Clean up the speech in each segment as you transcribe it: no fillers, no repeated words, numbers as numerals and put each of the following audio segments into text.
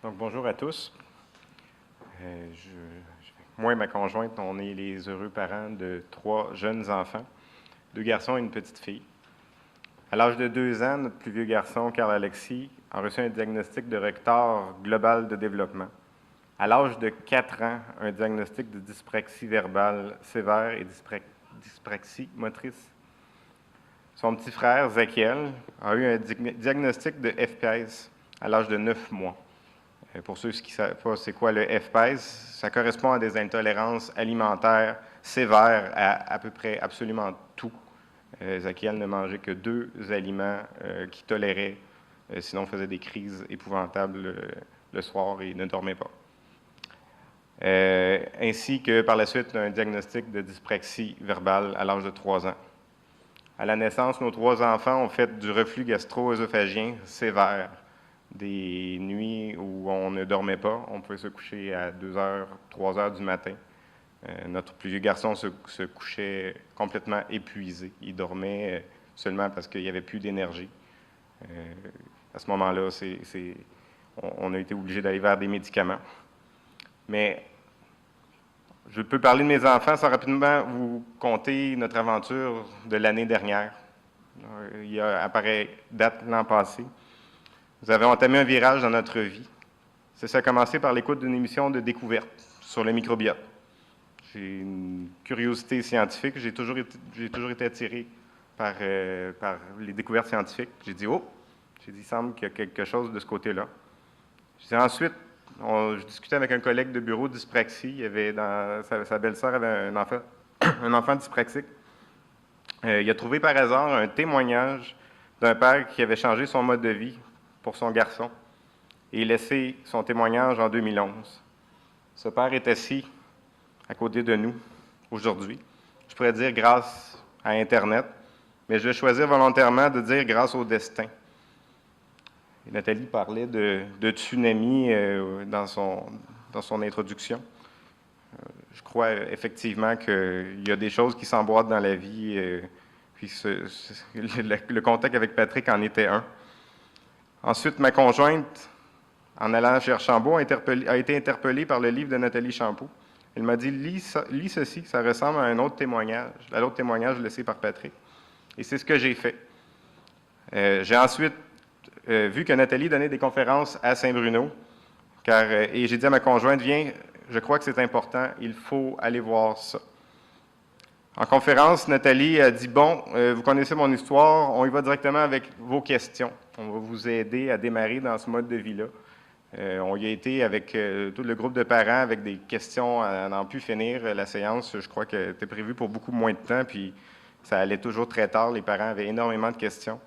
Donc, bonjour à tous. Moi et ma conjointe, on est les heureux parents de 3 jeunes enfants, 2 garçons et une petite fille. À l'âge de 2 ans, notre plus vieux garçon, Carl-Alexis, a reçu un diagnostic de retard global de développement. À l'âge de 4 ans, un diagnostic de dyspraxie verbale sévère et dyspraxie motrice. Son petit frère, Zakiel, a eu un diagnostic de FPAS à l'âge de 9 mois. Pour ceux qui ne savent pas c'est quoi le FPAS, ça correspond à des intolérances alimentaires sévères à peu près absolument tout. Zakiel ne mangeait que 2 aliments qu'il tolérait, sinon faisait des crises épouvantables le soir et ne dormait pas. Ainsi que par la suite un diagnostic de dyspraxie verbale à l'âge de 3 ans. À la naissance, nos 3 enfants ont fait du reflux gastro-œsophagien sévère. Des nuits où on ne dormait pas, on pouvait se coucher à 2 heures, 3 heures du matin. Notre plus vieux garçon se couchait complètement épuisé. Il dormait seulement parce qu'il n'y avait plus d'énergie. À ce moment-là, on a été obligé d'aller vers des médicaments. Mais je peux parler de mes enfants sans rapidement vous conter notre aventure de l'année dernière. Il y a, à pareille date, l'an passé. Nous avons entamé un virage dans notre vie. Ça a commencé par l'écoute d'une émission de découverte sur le microbiote. J'ai une curiosité scientifique. J'ai toujours été attiré par les découvertes scientifiques. J'ai dit, il semble qu'il y a quelque chose de ce côté-là. Ensuite, je discutais avec un collègue de bureau de dyspraxie. Sa belle-sœur avait un enfant dyspraxique. Il a trouvé par hasard un témoignage d'un père qui avait changé son mode de vie pour son garçon et laissé son témoignage en 2011. Ce père est assis à côté de nous aujourd'hui. Je pourrais dire grâce à Internet, mais je vais choisir volontairement de dire grâce au destin. Et Nathalie parlait de tsunami dans son introduction. Je crois effectivement qu'il y a des choses qui s'emboîtent dans la vie, puis le contact avec Patrick en était un. Ensuite, ma conjointe, en allant chez Archambault, a été interpellée par le livre de Nathalie Champoux. Elle m'a dit, lis ceci, ça ressemble à un autre témoignage, à l'autre témoignage laissé par Patrick. Et c'est ce que j'ai fait. J'ai ensuite vu que Nathalie donnait des conférences à Saint-Bruno, et j'ai dit à ma conjointe, viens, je crois que c'est important, il faut aller voir ça. En conférence, Nathalie a dit, bon, vous connaissez mon histoire, on y va directement avec vos questions. On va vous aider à démarrer dans ce mode de vie-là. On y a été avec tout le groupe de parents avec des questions à n'en plus finir. La séance, je crois qu'elle était prévue pour beaucoup moins de temps, puis ça allait toujours très tard. Les parents avaient énormément de questions.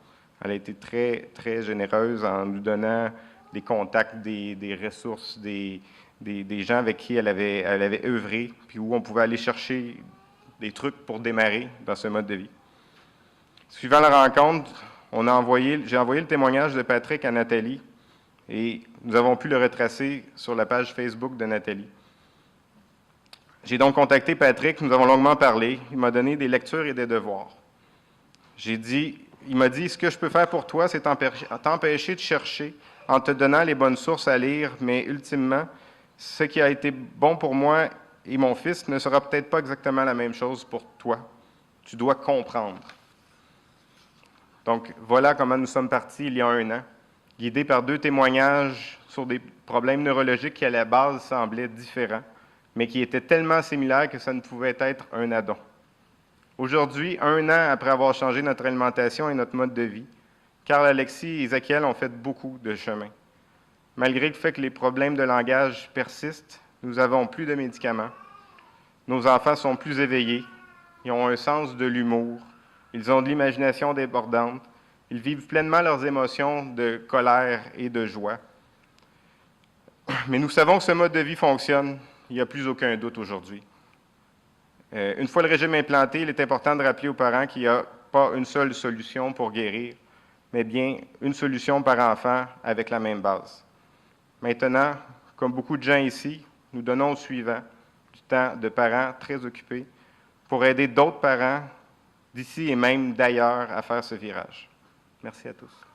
Elle a été très, très généreuse en nous donnant des contacts, des ressources, des gens avec qui elle avait œuvré, puis où on pouvait aller chercher des trucs pour démarrer dans ce mode de vie. Suivant la rencontre, j'ai envoyé le témoignage de Patrick à Nathalie et nous avons pu le retracer sur la page Facebook de Nathalie. J'ai donc contacté Patrick, nous avons longuement parlé, il m'a donné des lectures et des devoirs. Il m'a dit, ce que je peux faire pour toi, c'est t'empêcher de chercher en te donnant les bonnes sources à lire, mais ultimement, ce qui a été bon pour moi et mon fils ne sera peut-être pas exactement la même chose pour toi. Tu dois comprendre. Donc, voilà comment nous sommes partis il y a 1 an, guidés par 2 témoignages sur des problèmes neurologiques qui, à la base, semblaient différents, mais qui étaient tellement similaires que ça ne pouvait être un addon. Aujourd'hui, 1 an après avoir changé notre alimentation et notre mode de vie, Carl-Alexis et Zakiel ont fait beaucoup de chemin. Malgré le fait que les problèmes de langage persistent, nous n'avons plus de médicaments. Nos enfants sont plus éveillés, ils ont un sens de l'humour, ils ont de l'imagination débordante, ils vivent pleinement leurs émotions de colère et de joie. Mais nous savons que ce mode de vie fonctionne, il n'y a plus aucun doute aujourd'hui. Une fois le régime implanté, il est important de rappeler aux parents qu'il n'y a pas une seule solution pour guérir, mais bien une solution par enfant avec la même base. Maintenant, comme beaucoup de gens ici, nous donnons au suivant du temps de parents très occupés pour aider d'autres parents d'ici et même d'ailleurs à faire ce virage. Merci à tous.